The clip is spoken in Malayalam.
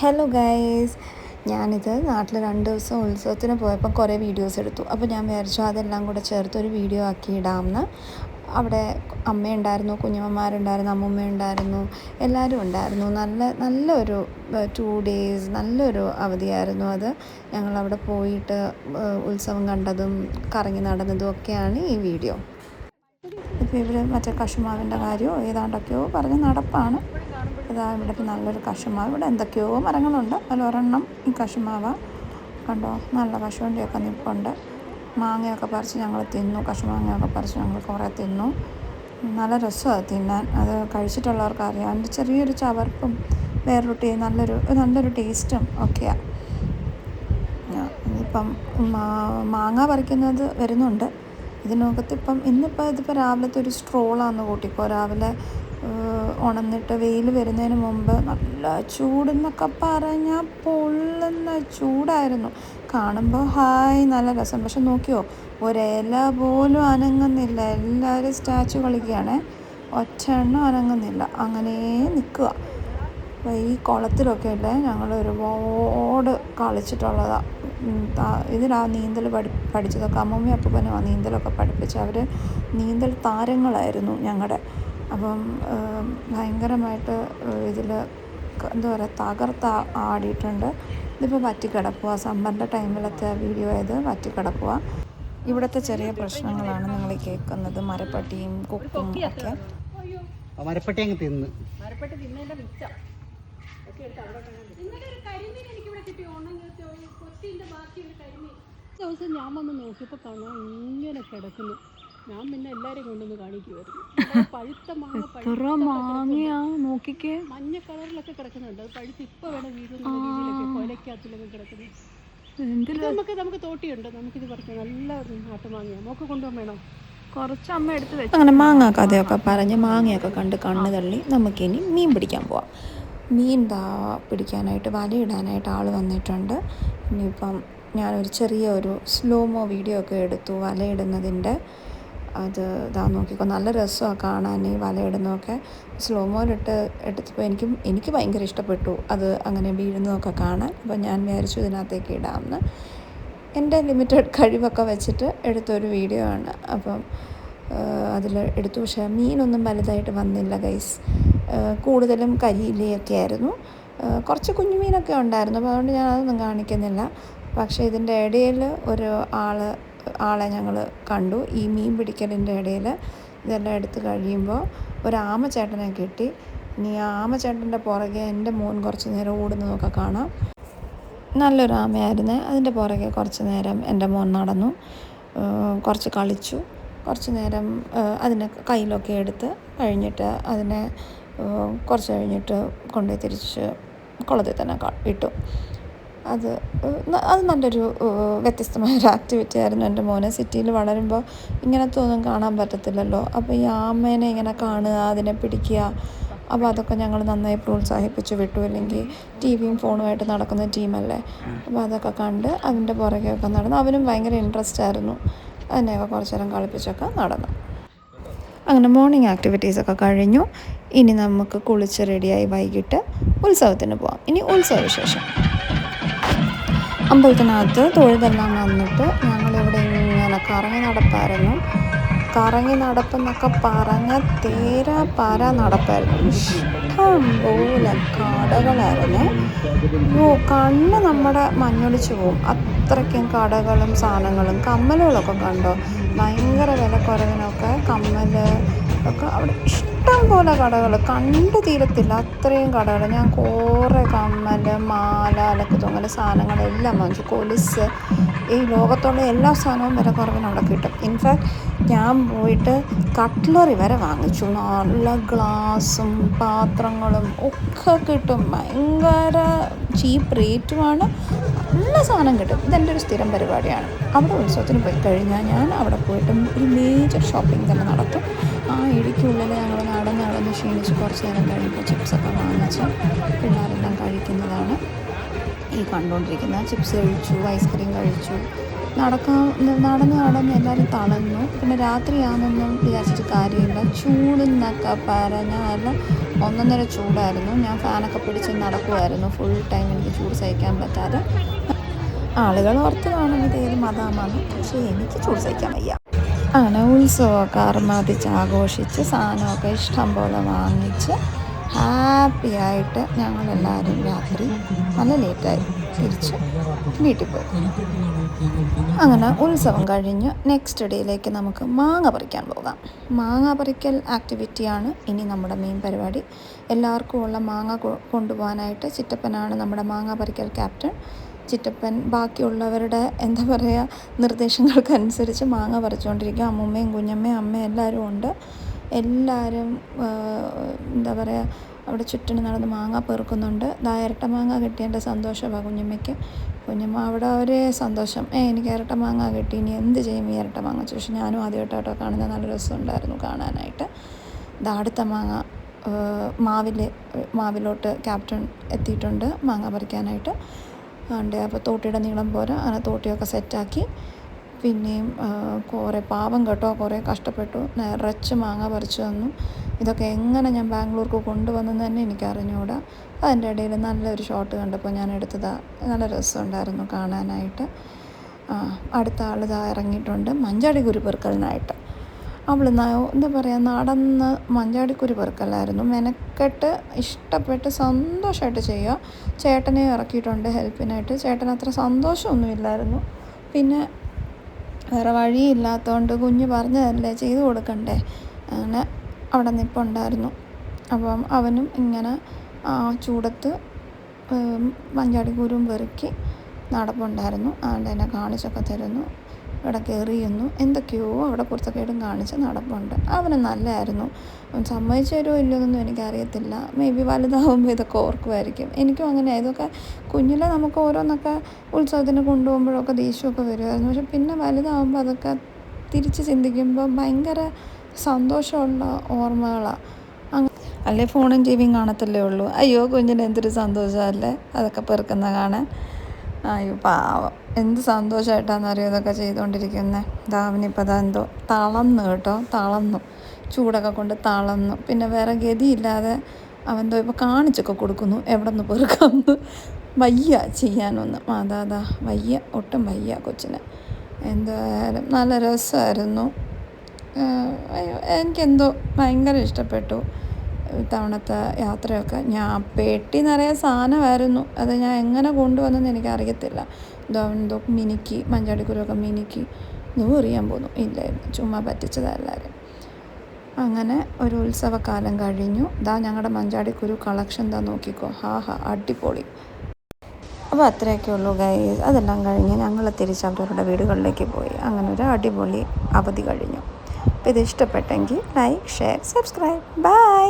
ഹലോ ഗൈസ്, ഞാനിത് നാട്ടിൽ 2 ദിവസം ഉത്സവത്തിന് പോയപ്പോൾ കുറേ വീഡിയോസ് എടുത്തു. അപ്പോൾ ഞാൻ വിചാരിച്ചു അതെല്ലാം കൂടെ ചേർത്തൊരു വീഡിയോ ആക്കി ഇടാമെന്ന്. അവിടെ അമ്മയുണ്ടായിരുന്നു, കുഞ്ഞമ്മമാരുണ്ടായിരുന്നു, അമ്മൂമ്മയുണ്ടായിരുന്നു, എല്ലാവരും ഉണ്ടായിരുന്നു. നല്ലൊരു 2 ഡേയ്സ് നല്ലൊരു അവധിയായിരുന്നു അത്. ഞങ്ങളവിടെ പോയിട്ട് ഉത്സവം കണ്ടതും കറങ്ങി നടന്നതും ഒക്കെയാണ് ഈ വീഡിയോ. ഇപ്പോൾ ഇവർ മറ്റേ കശുമാവിൻ്റെ കാര്യമോ ഏതാണ്ടൊക്കെയോ പറഞ്ഞ് നടപ്പാണ്. ഇതാ ഇവിടെ നല്ലൊരു കശുമാവ്, ഇവിടെ എന്തൊക്കെയോ മരങ്ങളുണ്ട്, അതിലൊരെണ്ണം ഈ കശുമാവ കണ്ടോ. നല്ല കശുവണ്ടിയൊക്കെ നിൽപ്പുണ്ട്. മാങ്ങയൊക്കെ പറിച്ച് ഞങ്ങൾ തിന്നു, കശുമാങ്ങയൊക്കെ പറിച്ച് ഞങ്ങൾ കുറേ തിന്നു. നല്ല രസമാണ് തിന്നാൻ, അത് കഴിച്ചിട്ടുള്ളവർക്ക് അറിയാം. അതിൻ്റെ ചെറിയൊരു ചവർപ്പും വേറൊരു നല്ലൊരു ടേസ്റ്റും ഒക്കെയാണ്. ഇപ്പം മാങ്ങ പറിക്കുന്നത് വരുന്നുണ്ട്. ഇതിനകത്ത് ഇതിപ്പോൾ രാവിലത്തെ ഒരു സ്ട്രോളാണെന്ന് കൂട്ടിക്കോ. രാവിലെ ഉണർന്നിട്ട് വെയിൽ വരുന്നതിന് മുമ്പ് നല്ല ചൂടെന്നൊക്കെ പറഞ്ഞാൽ പൊള്ളുന്ന ചൂടായിരുന്നു. കാണുമ്പോൾ നല്ല രസം. പക്ഷെ നോക്കിയോ, ഒരില പോലും അനങ്ങുന്നില്ല. എല്ലാവരും സ്റ്റാച്ചു കളിക്കുകയാണ്, ഒറ്റ എണ്ണം അനങ്ങുന്നില്ല, അങ്ങനെ നിൽക്കുക. അപ്പോൾ ഈ കുളത്തിലൊക്കെ അല്ലേ ഞങ്ങൾ ഒരുപാട് കളിച്ചിട്ടുള്ളതാണ്. നീന്തൽ പഠിച്ചതൊക്കെ അമ്മൂമ്മയും അപ്പൂപ്പനും നീന്തലൊക്കെ പഠിപ്പിച്ച്. അവർ നീന്തൽ താരങ്ങളായിരുന്നു ഞങ്ങളുടെ. അപ്പം ഭയങ്കരമായിട്ട് ഇതിൽ എന്താ പറയുക, തകർത്ത് ആടിയിട്ടുണ്ട്. ഇതിപ്പോൾ വറ്റിക്കിടക്കുക. സമ്മറിൻ്റെ ടൈമിലത്തെ വീഡിയോ ആയത് വറ്റിക്കിടക്കുക. ഇവിടുത്തെ ചെറിയ പ്രശ്നങ്ങളാണ് നിങ്ങൾ കേൾക്കുന്നത്, മരപ്പട്ടിയും കുക്കും ഒക്കെ. മരപ്പട്ടി അങ്ങ് തിന്ന് ദിവസം ഞാൻ വന്ന് നോക്കിയപ്പോൾ കാണാൻ ഇങ്ങനെ കിടക്കുന്നു. ഞാൻ പിന്നെ എല്ലാവരെയും കൊണ്ടൊന്ന് കാണിക്കുമായിരുന്നു. പഴുത്ത മാങ്ങ നോക്കിക്കേ, മഞ്ഞ കളറിലൊക്കെ കിടക്കുന്നുണ്ട്. അത് പഴുത്ത് ഇപ്പോൾ വേണം വീഴുന്ന രീതിയിലൊക്കെ കൊലയ്ക്കകത്തിലൊക്കെ കിടക്കുന്നു. നമുക്ക് തോട്ടിയുണ്ട്, നമുക്കിത് പറിക്കാം. നല്ല നാട്ടുമാങ്ങയാണ്. നമുക്ക് കൊണ്ടുപോകാൻ വേണം. കുറച്ച് അമ്മ എടുത്ത് വെച്ചു. അങ്ങനെ മാങ്ങ കഥയൊക്കെ പറഞ്ഞ് മാങ്ങയൊക്കെ കണ്ട് കണ്ണ് തള്ളി നമുക്കിനി മീൻ പിടിക്കാൻ പോവാം. മീൻ പിടിക്കാനായിട്ട് വലയിടാനായിട്ട് ആൾ വന്നിട്ടുണ്ട്. ഇനിയിപ്പം ഞാനൊരു ചെറിയൊരു സ്ലോമോ വീഡിയോ ഒക്കെ എടുത്തു വലയിടുന്നതിൻ്റെ. അത് നോക്കിക്കോ, നല്ല രസമാണ് കാണാൻ ഈ വലയിടുന്നതൊക്കെ. സ്ലോമോയിലിട്ട് എടുത്തപ്പോൾ എനിക്ക് ഭയങ്കര ഇഷ്ടപ്പെട്ടു അത് അങ്ങനെ വീഴുന്നതൊക്കെ കാണാൻ. അപ്പോൾ ഞാൻ വിചാരിച്ചു ഇതിനകത്തേക്ക് ഇടാമെന്ന്. എൻ്റെ ലിമിറ്റഡ് കഴിവൊക്കെ വെച്ചിട്ട് എടുത്തൊരു വീഡിയോ ആണ്. അപ്പം അതിൽ എടുത്തു. പക്ഷേ മീനൊന്നും വലുതായിട്ട് വന്നില്ല ഗൈസ്. കൂടുതലും കരിയിലയൊക്കെ ആയിരുന്നു. കുറച്ച് കുഞ്ഞു മീനൊക്കെ ഉണ്ടായിരുന്നു. അപ്പോൾ അതുകൊണ്ട് ഞാനതൊന്നും കാണിക്കുന്നില്ല. പക്ഷേ ഇതിൻ്റെ ഇടയിൽ ആളെ ഞങ്ങൾ കണ്ടു. ഈ മീൻ പിടിക്കലിൻ്റെ ഇടയിൽ ഇതെല്ലാം എടുത്ത് കഴിയുമ്പോൾ ഒരു ആമച്ചേട്ടനെ കിട്ടി. ഇനി ആ ആമച്ചേട്ടൻ്റെ പുറകെ എൻ്റെ മോൻ കുറച്ച് നേരം ഓടുന്നതൊക്കെ കാണാം. നല്ലൊരു ആമയായിരുന്നു. അതിൻ്റെ പുറകെ കുറച്ച് നേരം എൻ്റെ മോൻ നടന്നു, കുറച്ച് കളിച്ചു. കുറച്ച് നേരം അതിനെ കയ്യിലൊക്കെ എടുത്ത് കഴിഞ്ഞിട്ട് അതിനെ കുറച്ച് കഴിഞ്ഞിട്ട് കൊണ്ടുപോയി തിരിച്ച് കുളത്തിൽ തന്നെ ഇട്ടു. അത് നല്ലൊരു വ്യത്യസ്തമായൊരു ആക്ടിവിറ്റി ആയിരുന്നു. എൻ്റെ മോനെ സിറ്റിയിൽ വളരുമ്പോൾ ഇങ്ങനത്തെ ഒന്നും കാണാൻ പറ്റത്തില്ലല്ലോ. അപ്പോൾ ഈ ആമേനെ ഇങ്ങനെ കാണുക, അതിനെ പിടിക്കുക, അപ്പോൾ അതൊക്കെ ഞങ്ങൾ നന്നായി പ്രോത്സാഹിപ്പിച്ച് വിട്ടു. അല്ലെങ്കിൽ ടിവിയും ഫോണുമായിട്ട് നടക്കുന്ന ടീമല്ലേ. അപ്പോൾ അതൊക്കെ കണ്ട് അതിൻ്റെ പുറകെയൊക്കെ നടന്നു. അവനും ഭയങ്കര ഇൻട്രസ്റ്റ് ആയിരുന്നു. അതിനെയൊക്കെ കുറച്ച് നേരം കളിപ്പിച്ചൊക്കെ നടന്നു. അങ്ങനെ മോർണിംഗ് ആക്ടിവിറ്റീസൊക്കെ കഴിഞ്ഞു. ഇനി നമുക്ക് കുളിച്ച് റെഡിയായി വൈകിട്ട് ഉത്സവത്തിന് പോവാം. ഇനി ഉത്സവ വിശേഷം. അമ്പലത്തിനകത്ത് തൊഴുതെല്ലാം വന്നിട്ട് ഞങ്ങളിവിടെ ഇങ്ങനെ കറങ്ങി നടപ്പെന്നൊക്കെ പറഞ്ഞ പാര നടപ്പായിരുന്നു. ഇഷ്ടം പോലെ കടകളായിരുന്നു. കണ്ണ് നമ്മുടെ മഞ്ഞൊലിച്ച് പോവും, അത്രയ്ക്കും കടകളും സാധനങ്ങളും. കമ്മലുകളൊക്കെ കണ്ടോ, ഭയങ്കര വിലക്കുറവിനൊക്കെ കമ്മൽ ഒക്കെ അവിടെ ഇഷ്ടം പോലെ കടകൾ, കണ്ടു തീരത്തില്ല അത്രയും കടകൾ. ഞാൻ കുറേ കമ്മൽ, മാല, അലക്ക് തൊങ്ങൽ സാധനങ്ങളെല്ലാം വാങ്ങിച്ചു. കൊലുസ്, ഈ ലോകത്തുള്ള എല്ലാ സാധനവും വിലക്കുറവിന് അവിടെ കിട്ടും. ഇൻഫാക്ട് ഞാൻ പോയിട്ട് കട്ട്ലറി വരെ വാങ്ങിച്ചു. നല്ല ഗ്ലാസും പാത്രങ്ങളും ഒക്കെ കിട്ടും. ഭയങ്കര ചീപ്പ് റേറ്റുമാണ്, നല്ല സാധനം കിട്ടും. ഇതെൻ്റെ ഒരു സ്ഥിരം പരിപാടിയാണ്. അവിടെ ഉത്സവത്തിന് പോയി കഴിഞ്ഞാൽ ഞാൻ അവിടെ പോയിട്ട് ഒരു മേജർ ഷോപ്പിംഗ് തന്നെ നടത്തും. ആ ഇടയ്ക്കുള്ളിൽ ഞങ്ങൾ നടന്ന് ക്ഷീണിച്ച് കുറച്ച് നേരം കഴിഞ്ഞപ്പോൾ ചിപ്സൊക്കെ വാങ്ങിച്ച് പിള്ളേരെല്ലാം കഴിക്കുന്നതാണ് ഈ കണ്ടുകൊണ്ടിരിക്കുന്നത്. ചിപ്സ് കഴിച്ചു, ഐസ്ക്രീം കഴിച്ചു, നടന്ന് എല്ലാവരും തളർന്നു. പിന്നെ രാത്രിയാണെന്നൊന്നും വിചാരിച്ചിട്ട് കാര്യമില്ല. ചൂടെന്നൊക്കെ പറഞ്ഞാൽ ഒന്നൊന്നര ചൂടായിരുന്നു. ഞാൻ ഫാനൊക്കെ പിടിച്ച് നടക്കുമായിരുന്നു ഫുൾ ടൈം. എനിക്ക് ചൂട് സഹിക്കാൻ പറ്റാതെ. ആളുകൾ ഓർത്ത് കാണും ഇത് ഏത് മതമാണെന്ന്, പക്ഷേ എനിക്ക് ചൂട് സഹിക്കാൻ വയ്യ. അങ്ങനെ ഉത്സവമൊക്കെ ആർമാദിച്ച് ആഘോഷിച്ച് സാധനമൊക്കെ ഇഷ്ടം പോലെ വാങ്ങിച്ച് ഹാപ്പി ആയിട്ട് ഞങ്ങളെല്ലാവരും രാത്രി നല്ല ലേറ്റായി തിരിച്ച് വീട്ടിൽ പോയി. അങ്ങനെ ഉത്സവം കഴിഞ്ഞ് നെക്സ്റ്റ് ഡേയിലേക്ക് നമുക്ക് മാങ്ങ പറിക്കാൻ പോകാം. മാങ്ങ പറിക്കൽ ആക്ടിവിറ്റിയാണ് ഇനി നമ്മുടെ മെയിൻ പരിപാടി. എല്ലാവർക്കും ഉള്ള മാങ്ങ കൊണ്ടുപോകാനായിട്ട് ചിറ്റപ്പനാണ് നമ്മുടെ മാങ്ങ പറിക്കൽ ക്യാപ്റ്റൻ. ചിറ്റപ്പൻ ബാക്കിയുള്ളവരുടെ എന്താ പറയുക നിർദ്ദേശങ്ങൾക്കനുസരിച്ച് മാങ്ങ പറിച്ചുകൊണ്ടിരിക്കും. അമ്മൂമ്മയും കുഞ്ഞമ്മയും അമ്മയും എല്ലാവരും ഉണ്ട്. എല്ലാവരും എന്താ പറയുക അവിടെ ചുറ്റിന് നടന്ന് മാങ്ങ പെറുക്കുന്നുണ്ട്. ഇരട്ട മാങ്ങ കിട്ടിയതിൻ്റെ സന്തോഷമാണ് കുഞ്ഞമ്മയ്ക്ക്. കുഞ്ഞമ്മ അവിടെ ഒരേ സന്തോഷം, എനിക്ക് ഇരട്ട മാങ്ങ കിട്ടി, ഇനി എന്ത് ചെയ്യും ഈ ഇരട്ട മാങ്ങ ചോദിച്ചു. ഞാനും ആദ്യമായിട്ടോ കാണുന്നത്, നല്ല രസമുണ്ടായിരുന്നു കാണാനായിട്ട്. അടുത്ത മാങ്ങ മാവിലോട്ട് ക്യാപ്റ്റൻ എത്തിയിട്ടുണ്ട് മാങ്ങ പറിക്കാനായിട്ട്. അപ്പോൾ തോട്ടിയുടെ നീളം പോരാ, അങ്ങനെ തോട്ടിയൊക്കെ സെറ്റാക്കി. പിന്നെയും കുറേ പാവം കേട്ടോ, കുറേ കഷ്ടപ്പെട്ടു, നിറച്ച് മാങ്ങ പറിച്ചു തന്നു. ഇതൊക്കെ എങ്ങനെ ഞാൻ ബാംഗ്ലൂർക്ക് കൊണ്ടുവന്നെന്ന് തന്നെ എനിക്ക് അറിഞ്ഞുകൂടാ. അതിൻ്റെ ഇടയിൽ നല്ലൊരു ഷോട്ട് കണ്ടപ്പോൾ ഞാൻ എടുത്തതാണ്. നല്ല രസമുണ്ടായിരുന്നു കാണാനായിട്ട്. അടുത്ത ആൾ ഇറങ്ങിയിട്ടുണ്ട് മഞ്ചാടിക്കുരു പെറുക്കലിനായിട്ട്. അവൾ എന്താ പറയുക നടന്ന് മഞ്ചാടിക്കുരു പെറുക്കലായിരുന്നു. മെനക്കെട്ട് ഇഷ്ടപ്പെട്ട് സന്തോഷമായിട്ട് ചെയ്യുക. ചേട്ടനെ ഇറക്കിയിട്ടുണ്ട് ഹെൽപ്പിനായിട്ട്. ചേട്ടന് അത്ര സന്തോഷമൊന്നുമില്ലായിരുന്നു. പിന്നെ വേറെ വഴിയില്ലാത്തതുകൊണ്ട് കുഞ്ഞ് പറഞ്ഞതല്ലേ ചെയ്തു കൊടുക്കണ്ടേ, അങ്ങനെ അവിടെ നിൽപ്പുണ്ടായിരുന്നു. അപ്പം അവനും ഇങ്ങനെ ചൂടത്ത് മഞ്ചാടിക്കുരുവും പെറുക്കി നടപ്പുണ്ടായിരുന്നു. അതുകൊണ്ട് എന്നെ കാണിച്ചൊക്കെ തരുന്നു, ഇവിടെ കയറിയുന്നു, എന്തൊക്കെയോ അവിടെ പുറത്തൊക്കെയായിട്ടും കാണിച്ച് നടപ്പുണ്ട്. അവന് നല്ലതായിരുന്നു. അവൻ സമ്മതിച്ചു തരുമോ ഇല്ലയെന്നൊന്നും എനിക്കറിയത്തില്ല. മേ ബി വലുതാകുമ്പോൾ ഇതൊക്കെ ഓർക്കുമായിരിക്കും. എനിക്കും അങ്ങനെ ഇതൊക്കെ കുഞ്ഞിലെ നമുക്ക് ഓരോന്നൊക്കെ ഉത്സവത്തിന് കൊണ്ടുപോകുമ്പോഴൊക്കെ ദേഷ്യമൊക്കെ വരുമായിരുന്നു. പക്ഷെ പിന്നെ വലുതാകുമ്പോൾ അതൊക്കെ തിരിച്ച് ചിന്തിക്കുമ്പോൾ ഭയങ്കര സന്തോഷമുള്ള ഓർമ്മകളാണ്. അല്ലേ ഫോണും ടി വിയും കാണത്തല്ലേ ഉള്ളൂ. അയ്യോ കുഞ്ഞിന് എന്തൊരു സന്തോഷമല്ലേ അതൊക്കെ പെറുക്കുന്ന കാണാൻ. അയ്യോ പാവം, എന്ത് സന്തോഷമായിട്ടാണെന്നറിയോ ഇതൊക്കെ ചെയ്തുകൊണ്ടിരിക്കുന്നത്. അവനിപ്പോൾ എന്തോ തളർന്നു കേട്ടോ, തളർന്നു, ചൂടൊക്കെ കൊണ്ട് തളർന്നു. പിന്നെ വേറെ ഗതിയില്ലാതെ അവനെന്തോ ഇപ്പോൾ കാണിച്ചൊക്കെ കൊടുക്കുന്നു എവിടെ നിന്ന് പെറുക്കാമെന്ന്. വയ്യ ചെയ്യാനൊന്നും, അതാ വയ്യ, ഒട്ടും വയ്യ കൊച്ചിന്. എന്തായാലും നല്ല രസമായിരുന്നു. എനിക്കെന്തോ ഭയങ്കര ഇഷ്ടപ്പെട്ടു ഇത്തവണത്തെ യാത്രയൊക്കെ. ഞാൻ പെട്ടി നിറയെ സാധനമായിരുന്നു, അത് ഞാൻ എങ്ങനെ കൊണ്ടുവന്നെന്ന് എനിക്കറിയത്തില്ല. എന്തോ മിനുക്കി, മഞ്ചാടിക്കുരുവൊക്കെ മിനുക്കി എറിയാൻ പോന്നു, ഇല്ലായിരുന്നു, ചുമ്മാ പറ്റിച്ചതെല്ലാവരും. അങ്ങനെ ഒരു ഉത്സവകാലം കഴിഞ്ഞു. ഞങ്ങളുടെ മഞ്ചാടിക്കുരു കളക്ഷൻ നോക്കിക്കോ, അടിപൊളി. അപ്പോൾ അത്രയൊക്കെ ഉള്ളൂ ഗൈസ്. അതെല്ലാം കഴിഞ്ഞ് ഞങ്ങൾ തിരിച്ച് അവരവരുടെ വീടുകളിലേക്ക് പോയി. അങ്ങനെ ഒരു അടിപൊളി അവധി കഴിഞ്ഞു. അപ്പോൾ ഇത് ഇഷ്ടപ്പെട്ടെങ്കിൽ ലൈക്ക്, ഷെയർ, സബ്സ്ക്രൈബ്. ബൈ.